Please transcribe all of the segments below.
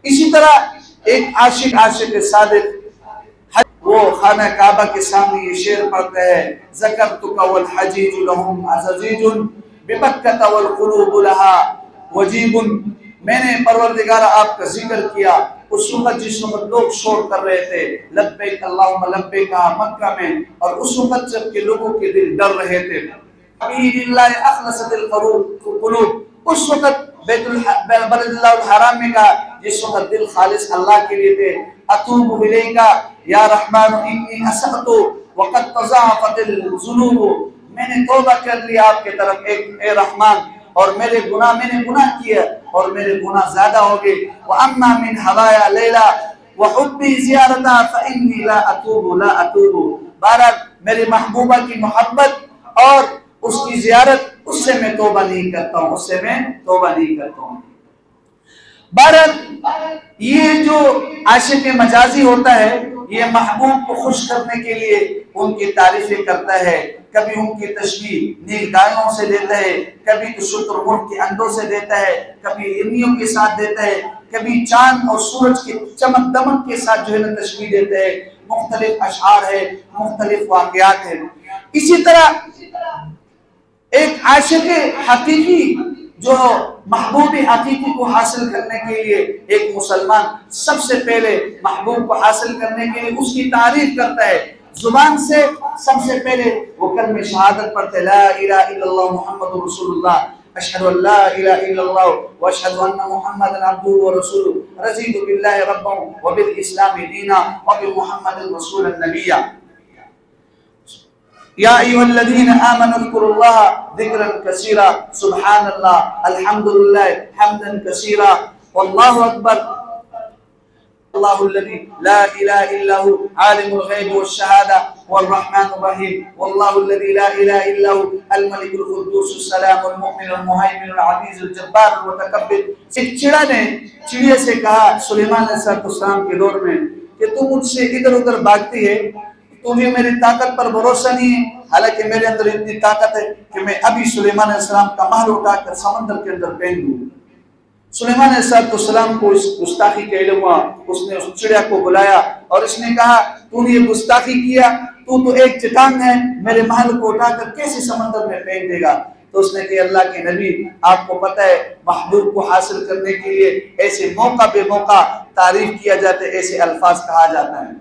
इसी तरह एक आशिक सादिक वो खाना काबा के सामने ये शेर पढ़ता है, ज़करतुका वल हजीज लहुम अज़ीजुन बिमक्का वल क़ुलूब लहा वजीबुन। मैंने परवरदिगार आपका जिक्र किया उस वक्त जिस वक्त लोग शोर कर रहे थे लब्बैक अल्लाहुम्मा लब्बैक मक्का में, और उस वक्त जबकि लोगों के दिल डर रहे थे। उस वक्त बैतुल हराम में कहा जिस वक्त दिल खालिस अल्लाह के लिए थे, अतूबु इलैका या रहमान इन्नी असअतु वक़द तज़ाफ़तिल ज़ुनूब। मैंने तौबा कर लिया आपके तरफ ए रहमान, और मैंने गुनाह किया और मेरे गुनाह ज्यादा हो गए। व अम्मा मिन हवाया लैला व हुब्बी ज़ियारता फ़इन्नी ला अतूबु। बहरहाल मेरी महबूबा की मोहब्बत और उसकी ज़ियारत, उससे मैं तौबा नहीं करता हूँ, बहरहाल ये जो आशिक मजाजी होता है ये महबूब को खुश करने के लिए उनकी तारीफें करता है। कभी उनकी तशबीह नील गायों से देता है, कभी तो शुतुरमुर्ग के अंडों से देता है, कभी इर्नियों के साथ देता है, कभी चांद और सूरज के चमक दमक के साथ जो है ना तशबीह देता है। मुख्तलिफ अशआर है, मुख्तलिफ वाक़ियात है। इसी तरह एक आशिक हकीकी जो महबूब हकीकी को हासिल करने के लिए एक मुसलमान सबसे पहले महबूब को हासिल करने के लिए उसकी तारीफ करता है। जुबान से सबसे पहले वो कलमे शहादत पढ़ते, ला इलाहा इल्लल्लाह मुहम्मदुर रसूलुल्लाह, अशहदु अल्ला इलाहा इल्लल्लाह व अशहदु अन्ना मुहम्मदन अब्दुहु व रसूलुहु, रज़ीतु बिल्लाहि रब्बन व बिल इस्लामी दीना व बि मुहम्मदिन रसूलन नबिय्या। या अय्युहल्लज़ीना आमनु ज़कुरुल्लाह ज़िक्रन कसीरा, सुब्हानल्लाह, अल्हम्दुलिल्लाह हम्दन कसीरा, वल्लाहु अकबर, अल्लाहुल्लज़ी ला इलाहा इल्ला हु आलिमुल ग़ैबि वश्शहादा वर्रहमानुर रहीम, वल्लाहुल्लज़ी ला इलाहा इल्ला हु अल मलिकुल कुद्दूसुस सलामुल मुमिनुल मुहैमिनुल अज़ीज़ुल जब्बारुल मुतकब्बिर। एक चिड़ा ने चिड़िया से कहा सुलेमान अलैहिस्सलाम के दौर में कि तू मुझसे इधर उधर भागती है, तुझे मेरी ताकत पर भरोसा नहीं है, हालांकि मेरे अंदर इतनी ताकत है कि मैं अभी सुलेमान अलैहिस्सलाम का महल उठाकर समंदर के अंदर फेंक दूं। सुलेमान अलैहिस्सलाम को इस गुस्ताखी का इल्म हुआ, उसने उस चिड़िया को बुलाया और इसने कहा तूने ये गुस्ताखी किया, तू तो एक चट्टान है, मेरे महल को उठाकर कैसे समंदर में फेंक देगा। तो उसने कहा अल्लाह के नबी आपको पता है महबूब को हासिल करने के लिए ऐसे मौका बेमौका तारीफ किया जाता है, ऐसे अल्फाज कहा जाता है।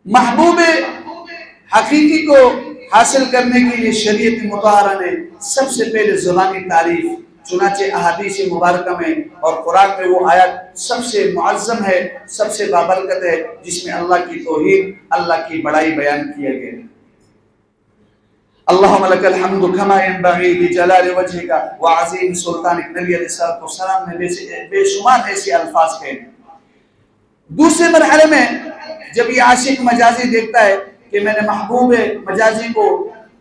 महबूब हकीकी को हासिल करने के लिए शरीयत मुतहरा ने सबसे पहले ज़ुबानी तारीफ, चुनाचे अहादीस मुबारक में और कुरान में वो आयत सबसे मुअज़्ज़म है, सबसे बाबरकत है, जिसमें अल्लाह की तौहीद, अल्लाह की बड़ाई बयान किया गया। अल्लाहुम्मा लकल हम्दु कमा यंबग़ी लिजलालि वजहिका व अज़ीम सुल्तानिक। नबी अलैहिस्सलाम ने बेशुमार ऐसे अल्फाज कहे। दूसरे मरहले में जब ये आशिक मजाजी देखता है कि मैंने महबूब मजाजी को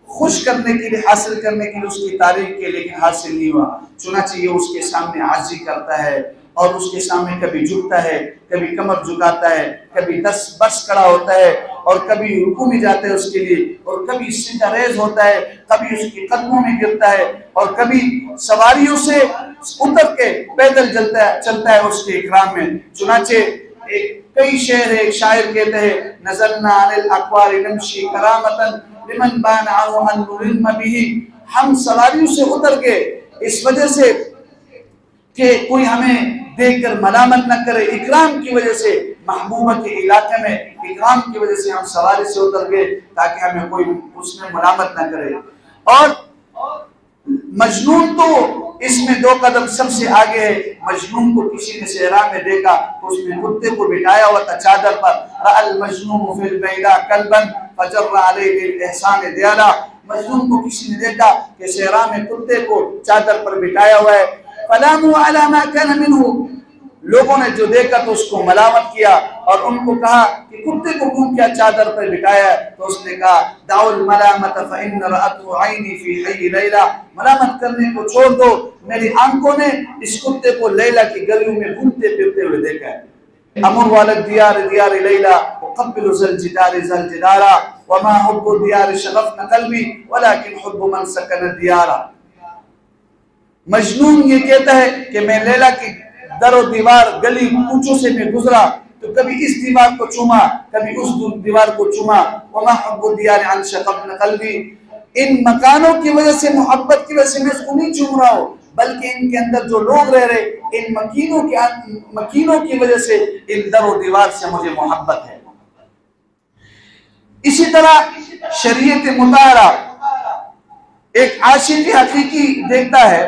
खुश करने के लिए, हासिल करने के लिए उसकी तारीफ के, लेकिन हासिल नहीं हुआ, चुनांचे ये उसके सामने आजी करता है और उसके सामने कभी झुकता है, कभी कमर झुकाता है, कभी 10 बस खड़ा होता है और कभी रुकू में जाता है उसके लिए, और कभी सीधा रेज होता है, कभी उसके कदमों में गिरता है और कभी सवारियों से उतर के पैदल चलता है उसके इकराम में। चुनांचे कई शेर है, एक शायर कहते हैं नज़रना अनिल अक़वारि नमशी करामतन लिमन बान अन नुरिम बिही। हम सवारियों से उतर के इस वजह से कि कोई हमें देखकर मलामत न करे, इकराम की वजह से, महबूबा के इलाके में इकराम की वजह से हम सवारी से उतर गए ताकि हमें कोई उसमें मलामत न करे। और मजनून तो इसमें 2 कदम सबसे आगे है। मजनून को किसी ने सहरा में देखा तो उसने कुत्ते को बिठाया हुआ था चादर पर, रअल मजनून फिल बैदा कल्बन फजर्रा अलैहि एहसान दियारा। मजनून को किसी ने देखा कि सहरा में कुत्ते को चादर पर बिठाया हुआ है। फलामु अला मा कान मिनहु, लोगों ने जो देखा तो उसको मलामत किया और उनको कहा कि कुत्ते को क्यों क्या चादर पर बिठाया है। तो उसने कहा दाउल मलामत फइन रअतु ऐनी फी हय्य लैला, मलामत करने को छोड़ दो, मेरी आंखों ने इस कुत्ते को लैला की गलियों में घूमते फिरते हुए देखा है। अमर वालद दियार दियार लैला वक़ब्बिलु ज़ल जिदार ज़ल जिदारा वमा हुब्बु दियार शगफ़न क़ल्बी वलाकिन हुब्बु मन सकन दियारा। मजनून ये कहता है कि मैं लैला की दरो दीवार गली कूचों से मैं गुजरा तो कभी इस दीवार को चूमा, कभी उस दीवार को चूमा। वमा हब्बु दियार अन शक़क़न क़ल्बी, इन मकानों की वजह से, मोहब्बत की वजह से मैं इसको नहीं चूम रहा हूँ, बल्कि इनके अंदर जो लोग रह रहे, इन मकीनों की वजह से, इन दरो दीवार से मुझे मोहब्बत है। इसी तरह शरीयत मुताहरा, एक आशिक हकीकी देखता है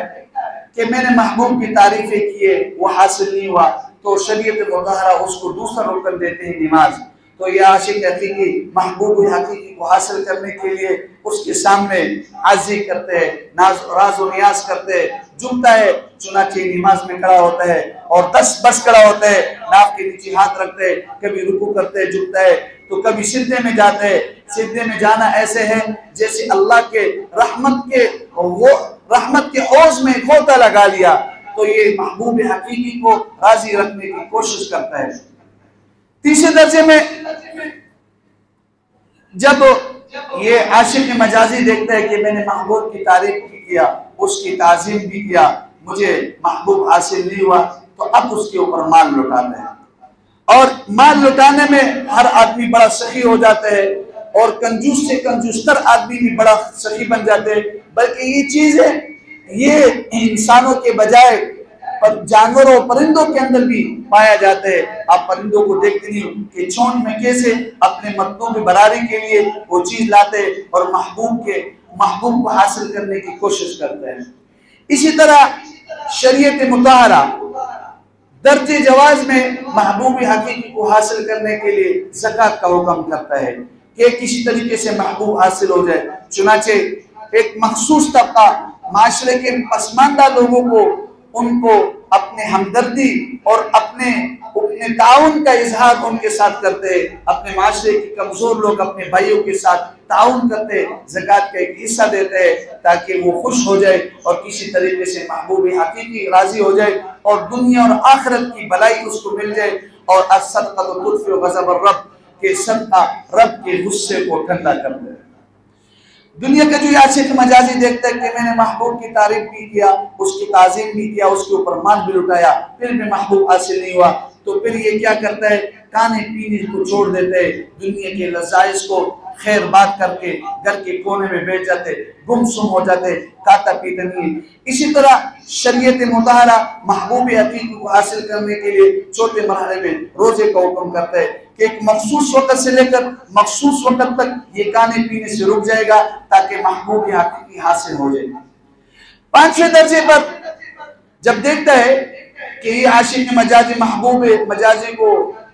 कि मैंने महबूब की तारीफें की है, वो हासिल नहीं हुआ, तो शरीयत मुताहरा उसको दूसरा रुकन देते हैं, नमाज। तो ये आशिक हकीकी महबूब हकीकी को हासिल करने के लिए उसके सामने आजी करते हैं, राज व नियाज करते हैं, झुकता है, चुनाचे नमाज में खड़ा होता है और 10 बस खड़ा होता है, नाक के नीचे हाथ रखते हैं, कभी रुकू करते हैं, झुकता है, तो कभी सिद्धे में जाते हैं। सिद्धे में जाना ऐसे है जैसे अल्लाह के रहमत के हौज में गोता लगा लिया। तो ये महबूब हकीकी को राजी रखने की कोशिश करता है। तीसरे दर्जे में जब ये आशिक मजाजी देखता है कि मैंने महबूब की तारीफ भी किया, उसकी ताजीम भी किया, मुझे महबूब हासिल नहीं हुआ, तो अब उसके ऊपर माल लुटाता है। और माल लुटाने में हर आदमी बड़ा सखी हो जाता है और कंजूस से कंजूसतर आदमी भी बड़ा सखी बन जाते हैं। बल्कि ये चीज है, ये इंसानों के बजाय पर जानवरों और परिंदों के अंदर भी पाया जाता है। आप परिंदों को देखते नहीं कि चोंच में कैसे अपने मतलूब बरारी के लिए वो चीज लाते और महबूब को हासिल करने की कोशिश करते हैं। इसी तरह शरीयत मुताहरा दर्जे जवाज में महबूब हकीकी को हासिल करने के लिए ज़कात का हुक्म करता है कि किसी तरीके से महबूब हासिल हो जाए। चुनाचे एक मखसूस तबका माशरे के पसमानदा लोगों को, उनको अपने हमदर्दी और अपने ताउन का इजहार उनके साथ करते हैं। अपने माशरे के कमजोर लोग अपने भाइयों के साथ ताउन करते, ज़कात का एक हिस्सा देते हैं ताकि वो खुश हो जाए और किसी तरीके से महबूब हकीकी राजी हो जाए और दुनिया और आखिरत की भलाई उसको मिल जाए। और अस्सदक़तु तुत्फ़िउ ग़ज़ब रब, के सदका रब के गुस्से को ठंडा कर दे। दुनिया का जो आशिक मजाजी देखता है कि मैंने महबूब की तारीफ भी किया, उसकी ताज़ीम भी किया, उसके ऊपर माल भी लुटाया, फिर भी महबूब हासिल नहीं हुआ, तो फिर ये क्या करता है, खाने पीने को छोड़ देते हैं, दुनिया के लज़ाइज़ को खैर बात करके घर के कोने में बैठ जाते, गुमसुम हो जाते, खाता पीता नहीं। इसी तरह शरीयत मुताहरा महबूब हकीकी को हासिल करने के लिए छोटे मरहले में रोजे का हुक्म करता है कि एक मखसूस वक्त से लेकर मखसूस वक्त तक ये खाने पीने से रुक जाएगा ताकि महबूब हकीकी हासिल हो जाए। 5वें दर्जे पर जब देखता है कि ये आशिक मजाजी महबूब मजाजी को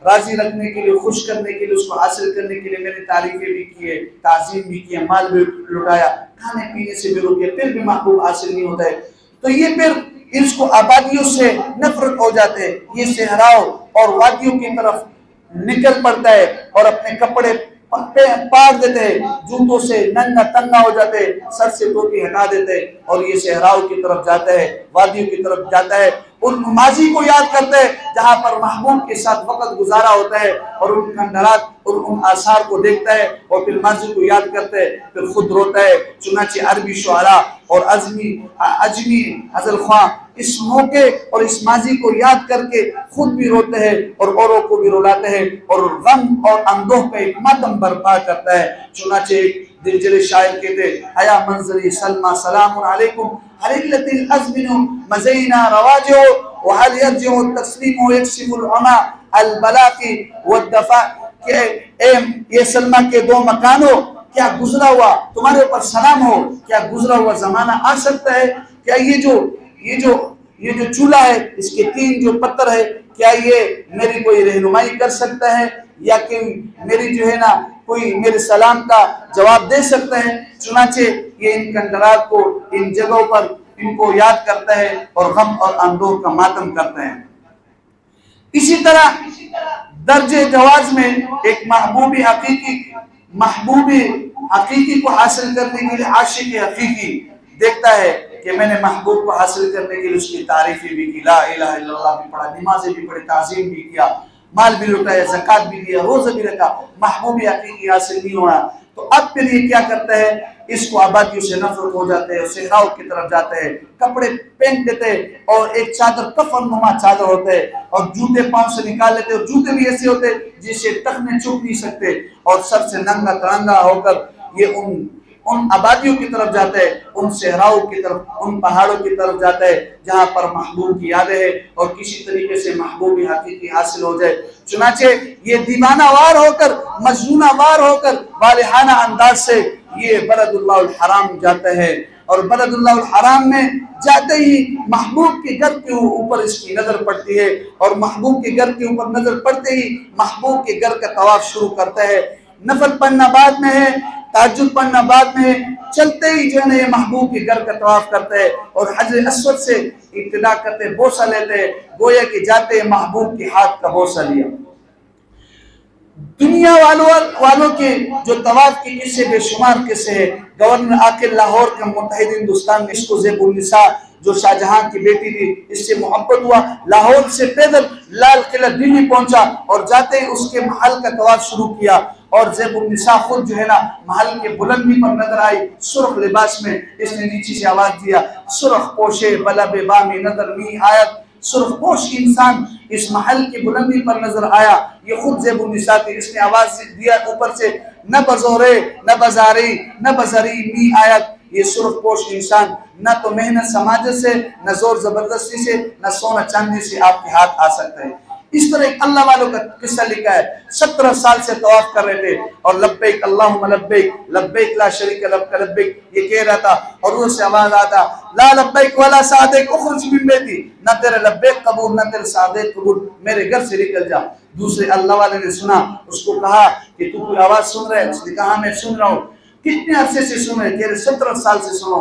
राजी रखने के लिए, खुश करने के लिए, उसको हासिल करने के लिए मैंने तारीफें भी की है, ताज़ीम भी की है, माल भी लुटाया, खाने पीने से भी रुके, फिर भी महबूब हासिल नहीं होता है, तो ये फिर इसको आबादियों से नफरत हो जाते हैं। ये सहराओं और वादियों की तरफ निकल पड़ता है और अपने कपड़े पाड़ देते हैं, जूतों से नंगा तंगा हो जाते हैं, सर से टोपी हटा देते हैं और ये सहराओं की तरफ जाता है, वादियों की तरफ जाता है, उन माजी को याद करते हैं जहां पर महबूब के साथ वक्त गुजारा होता है और उन खंडरात और उन आसार को देखता है और फिर माजी को याद करते हैं, फिर खुद रोता है। चुनाचे अरबी शुआरा और अजमी हज़ल ख्वां इस मौके और इस माजी को याद करके खुद भी रोते हैं और औरों को भी रुलाते हैं और गम और अंदोह का एक मातम बर्पा करता है। चुनाचे दिलजले शायर कहते आया मंजरी सलमा सलामुन अलैकुम हरिल्लतिल अज़मिनु मज़ीना रवाजो व हल यरजिउ तस्लीमु यक्शिफुल अमा अल बलाक़ी व दफा के ये सलमा के 2 मकानों, क्या गुजरा हुआ तुम्हारे ऊपर सलाम हो, क्या गुजरा हुआ जमाना आ सकता है? क्या ये जो चूल्हा है, इसके 3 जो पत्थर है, क्या ये मेरी कोई रहनुमाई कर सकता है या कि मेरी जो है ना कोई मेरे सलाम का जवाब दे सकता है? चुनाचे ये इन कंकरात को, इन जगहों पर इनको याद करता है और गम और अंदोह का मातम करता है। इसी तरह दर्जे जवाज में एक महबूब हकीकी को हासिल करने के लिए आशिक हकीकी देखता है कि मैंने महबूब को हासिल करने के लिए उसकी तारीफें भी की, ला इलाहा इल्लल्लाह भी पढ़ा, नमाज़ें भी पढ़ी, ताज़ीम भी किया, माल भी लुटाया, ज़कात भी दिया, रोज़ा भी रखा, महबूब हकीकी हासिल नहीं हुआ, तो अब फिर ये क्या करते हैं, इसको आबादियों से नफरत हो जाते हैं, सेहराओं की तरफ जाते हैं, कपड़े पहन देते हैं और एक चादर कफन नुमा चादर होते हैं, और जूते पांव से निकाल लेते हैं, और जूते भी ऐसे होते हैं जिसे टखने चुप नहीं सकते, और सर से नंगा तरंगा होकर ये उन आबादियों की तरफ जाते हैं, उन सहराओं की तरफ, उन पहाड़ों की तरफ जाते हैं जहाँ पर महबूब की यादें हैं और किसी तरीके से महबूब हकीकी हासिल हो जाए। चुनाचे ये दीवानावार होकर, मजनूनावार होकर, वालिहाना अंदाज से ये बलदुल्लाहुल हराम जाते हैं, और बलदुल्लाहुल हराम में जाते ही महबूब के घर के ऊपर इसकी नजर पड़ती है, और महबूब के घर के ऊपर नजर पड़ते ही महबूब के घर का तवाफ शुरू करता है। नफल पढ़ना बाद में है, ताज्जुद पढ़ना बाद में है, चलते ही जो है ना ये महबूब के घर का तवाफ करते हैं और हजर अस्वद से इब्तिदा करते, बोसा लेते हैं, गोया कि जाते महबूब के हाथ का बोसा लिया। दुनिया वालों के जो तवाफ के किस्से बेशुमार किस्से है। गवर्नर आकिल लाहौर के मुत्तहिद हिंदुस्तान में इसको ज़ैबुन्निसा जो शाहजहां की बेटी थी, इससे मोहब्बत हुआ, लाहौर से पैदल लाल किला दिल्ली पहुंचा और जाते ही उसके महल का तवाफ शुरू किया, और ज़ैबुन्निसा खुद जो है ना महल के बुलंदी पर नजर आई, सुर्ख लिबास में। इसने नीचे से आवाज दिया, सुर्ख पोशे बलब बामी नजर मी आयत, सुर्खपोश इंसान इस महल की बुलंदी पर नजर आया। ये खुद ज़ैबुन्निसा थी। इसने आवाज दिया ऊपर से, न बजोरे न बजारी न बजरी मी आयत। ये सुर्खपोश इंसान न तो मेहनत समाज से, न जोर जबरदस्ती से, न सोना चांदी से आपके हाथ आ सकते हैं। इस तरह एक अल्लाह वालों का किस्सा लिखा है। 17 साल से तवाफ कर रहे थे और लब्बैक अल्लाहुम्मा लब्बैक लब्बैक ला शरीका लक लब्बैक ये कह रहा था, और उससे आवाज आता, ला लब्बैक वला सादिक उखरुज मिन बैती, न तेरे लब्बैक कबूल न तेरे सादिक कबूल, मेरे घर से निकल जा। दूसरे अल्लाह वाले ने सुना, उसको कहा कि तू कोई आवाज सुन रहा है? उसने कहा मैं सुन रहा हूँ। कितने अरसे से सुन रहे? कह रहे 17 साल से सुनो।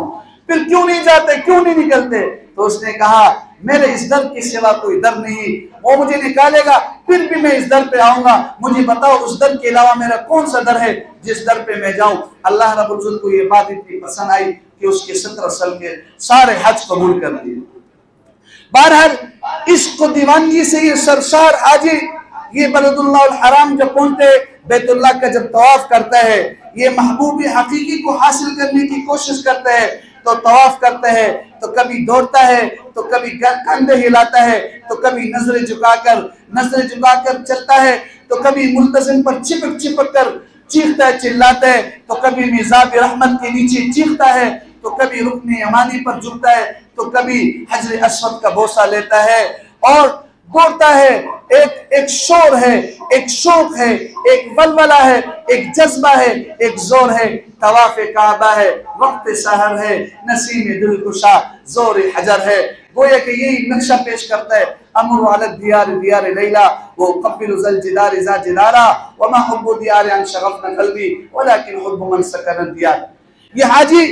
फिर क्यों नहीं जाते, क्यों नहीं निकलते? तो उसने कहा मेरे इस दर के सिवा कोई दर नहीं, वो मुझे निकालेगा फिर भी मैं इस दर पे आऊंगा, मुझे बताओ उस दर के अलावा मेरा कौन सा दर है जिस दर पे मैं जाऊं। अल्लाह रब्बुल इज्जत को ये बात इतनी पसंद आई कि उसके 17 साल के सारे हज कबूल कर दिए। बहरहाल इश्क दीवानगी से ये सरसार हाजी ये बलदुल्लाहुल हराम जब पहुंचते, बैतुल्लाह का जब तवाफ करता है, ये महबूब हकीकी को हासिल करने की कोशिश करता है, तो तवाफ करता है तो कभी दौड़ता है, तो कभी कंधे हिलाता है, तो कभी नजरें झुकाकर चलता है, तो कभी मुल्तजिम पर चिपक कर चीखता है, चिल्लाता है, तो कभी मिज़ाब रहमत के नीचे चीखता है, तो कभी रुकने यमानी पर झुकता है, तो कभी हजर अस्वद का बोसा लेता है और दौड़ता है। एक शोर है, एक शौक है, एक वलवला है, एक जज्बा है, एक जोर है। तवाफ काबा है, वक्त सहर है, नसीम दिलकुशा जोर हजर है। गोया कि यही नक्शा पेश करता है, अमर वालद दियार दियार लैला वो कफिल जल जिदार जा जिदारा वमा हुब्बु दियार अन शगफना कल्बी वलाकिन हुब्बु मन सकन दियार। ये हाजी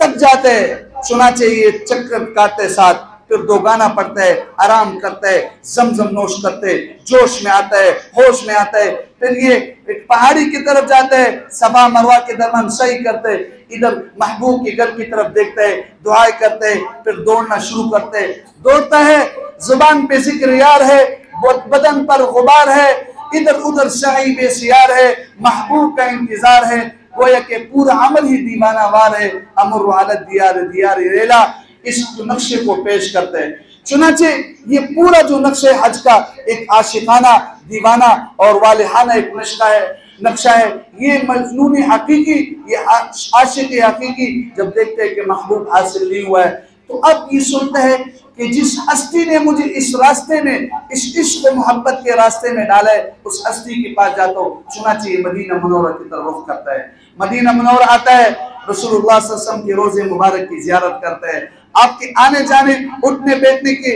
तक जाते हैं, सुना चाहिए चक्कर काटते साथ, फिर 2 गाना पढ़ता है, आराम करता है, जमजम नोश करते है, जोश में आता है, होश में आता है। फिर ये एक पहाड़ी की तरफ जाता है, सफा मरवा के दरमियान सही करते है, इधर महबूब के घर की तरफ देखते है, दुआएं करते है, फिर दौड़ना शुरू करते है। दौड़ता है, जुबान पे जिक्र यार है, बदन पर गुबार है, इधर उधर सही बेसियार है, महबूब का इंतजार है। गोया के पूरा अमल ही दीवाना वार है, अमर वालद दियार दियार रेला इस नक्शे को पेश करते हैं। चुनाचे ये पूरा जो नक्शे हज का एक आशिकाना, दीवाना और वालिहाना एक नक्शा है। ये मजनून हकीकी, ये आशिक हकीकी जब देखते हैं कि महबूब हासिल नहीं हुआ है, तो अब ये सुनते हैं कि जिस हस्ती ने मुझे इस रास्ते में, इस इश्क मोहब्बत के रास्ते में डाला है, उस हस्ती के पास जाता हूँ। चुनाचे ये मदीना मुनव्वरा की तरफ रुख करता है। मदीना मुनव्वरा आता है, रसूलुल्लाह सल्लल्लाहु अलैहि वसल्लम के रोजे मुबारक की जियारत करता है, आपके आने जाने उठने बैठने की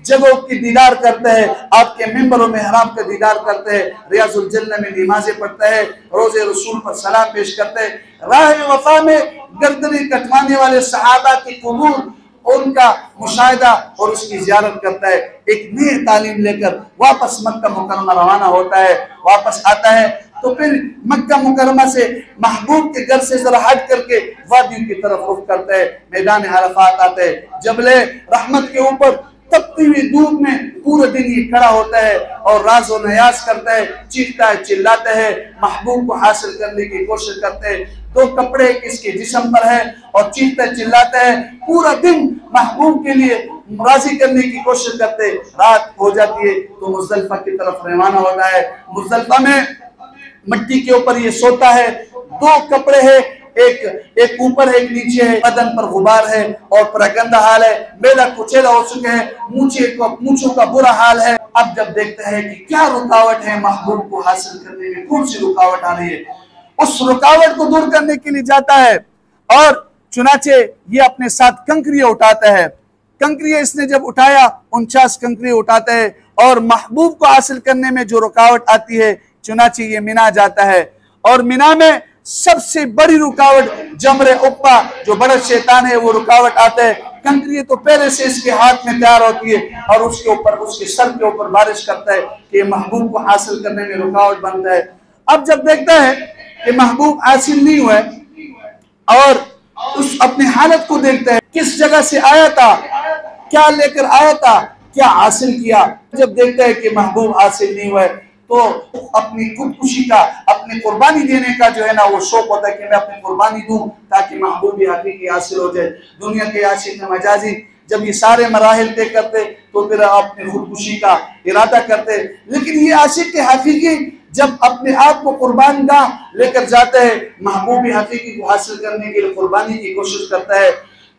जगहों की दीदार करते हैं, आपके मिंबर में हराम का दीदार करते हैं, रियाजुल जन्नह में नमाजें पढ़ते हैं, रोजे रसूल पर सलाम पेश करते हैं, राह वफा में गर्दनें कटवाने वाले सहाबा की कबूल उनका मुशाहिदा और उसकी जियारत करता है। एक नई तालीम लेकर वापस मक्का मुकर्रमा रवाना होता है, वापस आता है तो फिर मक्का मुकर्रमा से महबूब के घर से जरा हट करके वादियों की तरफ रुख करते हैं, मैदान अरफात आते हैं, जबले रहमत के ऊपर तपती हुई धूप में पूरे दिन ये खड़ा होता है और राज व नयाज करता है, चीखता है, चिल्लाता है, महबूब को हासिल करने की कोशिश करते हैं। 2 कपड़े इसके जिस्म पर है और चीखता चिल्लाता है, पूरा दिन महबूब के लिए राजी करने की कोशिश करते। रात हो जाती है तो मुज़दलिफा की तरफ रवाना होता है। मुज़दलिफा में मिट्टी के ऊपर ये सोता है, 2 कपड़े हैं, एक ऊपर है, एक नीचे है, बदन पर गुबार है और प्रगंदा हाल है, मेला कुचेला हो चुके हैं, मूंछों का बुरा हाल है। अब जब देखता है कि क्या रुकावट है महबूब को हासिल करने में, कौन सी रुकावट आ रही है, उस रुकावट को दूर करने के लिए जाता है और चुनाचे ये अपने साथ कंकरियां उठाता है। कंकरियां इसने जब उठाया 49 कंकरियां उठाता है और महबूब को हासिल करने में जो रुकावट आती है, चुनाचे ये मिना जाता है और मिना में सबसे बड़ी रुकावट जमरे उप्पा जो बड़ा शैतान है वो रुकावट आता है। कंकरियां तो पहले से इसके हाथ में तैयार होती है और उसके ऊपर, उसके सर के ऊपर बारिश करता है कि महबूब को हासिल करने में रुकावट बनता है। अब जब देखता है कि महबूब हासिल नहीं हुआ और उस अपनी हालत को देखता है, किस जगह से आया था, क्या लेकर आया था, क्या हासिल किया, जब देखता है कि महबूब हासिल नहीं हुआ तो अपनी खुदकुशी का, अपनी कुर्बानी देने का जो है ना वो शौक होता है कि मैं अपनी कुर्बानी दूं ताकि महबूब हकीकी हासिल हो जाए। दुनिया के आशिक मजाजी जब ये सारे मराहिल तय करते तो फिर अपनी खुदकुशी का इरादा करते, लेकिन ये आशिक के हकीकी जब अपने आप को कुर्बान गाह लेकर जाता है, महबूब हकीकी को हासिल करने के लिए कुर्बानी की कोशिश करता है,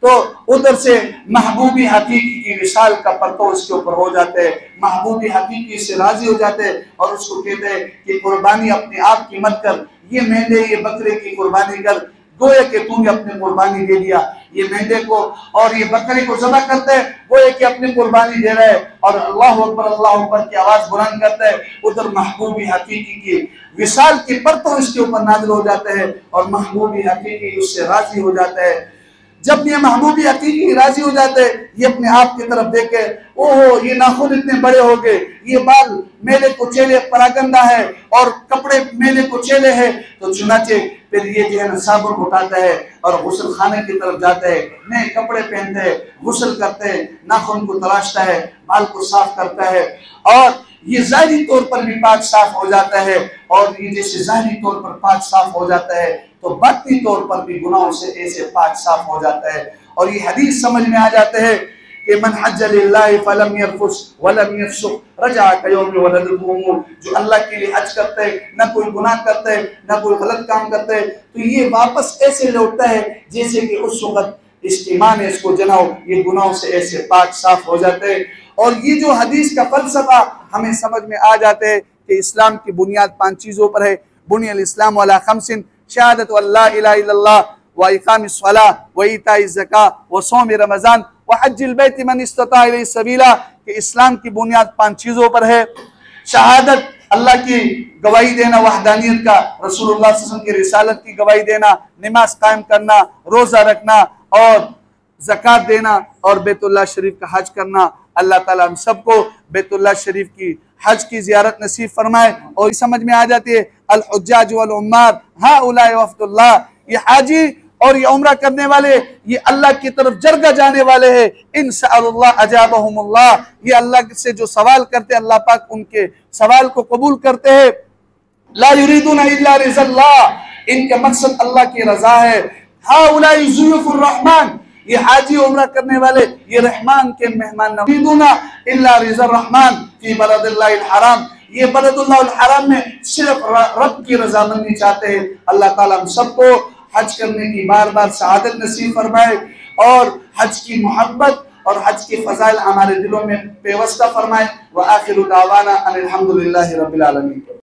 तो उधर से महबूबी हकीकी की विशाल का परतो उसके ऊपर हो जाते हैं। महबूबी हकीकी से राजी हो जाते हैं और उसको कहते हैं कि कुर्बानी अपने आप की मत कर, ये मेंढे ये बकरे की कुर्बानी कर, गोया कि तूने अपनी कुर्बानी दे दिया। ये मेंढे को और ये बकरे को ज़बह करता है, गोया कि अपनी कुर्बानी दे रहा है और अल्लाह अकबर की आवाज बुलंद करता है। उधर महबूबी हकीकी की विशाल के परतो इसके ऊपर नाज़िल हो जाते हैं और महबूबी हकीकी उससे राजी हो जाता है। जब ये महबूबी हकीकी राजी हो जाते हैं, ये अपने आप की तरफ देखे, ओहो ये नाखून इतने बड़े हो गए, ये बाल मेले कुचेले परागंदा है और कपड़े मेले कुचेले है, तो चुनाचे फिर ये जो है ना साबुन उठाता है और गुस्ल खाने की तरफ जाता है, नए कपड़े पहनते हैं, गुस्ल करते हैं, नाखून को तराशता है, बाल को साफ करता है और ये ज़ाहिरी तौर पर भी पाक साफ हो जाता है। और ये जैसे ज़ाहिरी तौर पर पाक साफ हो जाता है तो बातनी तौर पर भी गुनाहों से ऐसे पाक साफ हो जाता है। और ये हदीस समझ में आ जाते हैं कि मन हज्ज लिल्लाहि फलम यरफुस वलम यफसुक रजा कयौम वलदहुम, जो अल्लाह के लिए हज करते हैं, ना कोई गुनाह करते हैं, ना कोई गलत काम करते हैं, तो ये वापस ऐसे लौटता है जैसे कि उस वक्त इसकी माँ ने इसको जनाओ, ये गुनाहों से ऐसे पाक साफ हो जाते हैं। और ये जो हदीस का फलसफा हमें समझ में आ जाते हैं कि इस्लाम की बुनियाद 5 चीज़ों पर है। बुनियल इस्लाम अला खमसिन, शहादत अल्ला इलाहा इल्लल्लाह व इकामिस सलाह व इताइज़ ज़का व सौम रमज़ान व हज्जिल बैत मन इस्तता इलैहि सबीला, कि इस्लाम की बुनियाद 5 चीज़ों पर है। शहादत, अल्लाह की गवाही देना, वहदानियत का, रसूलुल्लाह सल्लल्लाहु अलैहि वसल्लम की रिसालत की गवाही देना, नमाज कायम करना, रोज़ा रखना और ज़कात देना और बैतुल्लाह शरीफ का हज करना। अल्लाह ताला हम सबको बैतुल्लाह शरीफ की हज की ज़ियारत नसीब फरमाए। और समझ में आ जाती है अल हुज्जाज वल उम्मार हाउलाए वफ़दुल्लाह, ये हाजी और ये उम्रा करने वाले ये अल्लाह की तरफ जरगा जाने वाले हैं। इंशाअल्लाह अजाबहुमुल्लाह, ये अल्लाह से जो सवाल करते हैं अल्लाह पाक उनके सवाल को कबूल करते हैं। ला युरीदूना इल्ला रिज़ल्लाह, इनका मकसद अल्लाह की रजा है। हाउलाए ज़ुयूफुर रहमान, ये हाजी उम्रा करने वाले ये रहमान के मेहमान नवाज़ुना इल्ला रिज़ा रहमान फी बलदिल्लाहिल हराम, ये बलदुल्लाहिल हराम में सिर्फ रब की रजामंदी चाहते हैं। अल्लाह ताला हम सबको हज करने की बार बार सआदत नसीब फरमाए और हज की मोहब्बत और हज के फजाइल हमारे दिलों में पेवस्ता फरमाए। व आखिरु दावाना अनिल हम्दुलिल्लाहि रब्बिल आलमीन।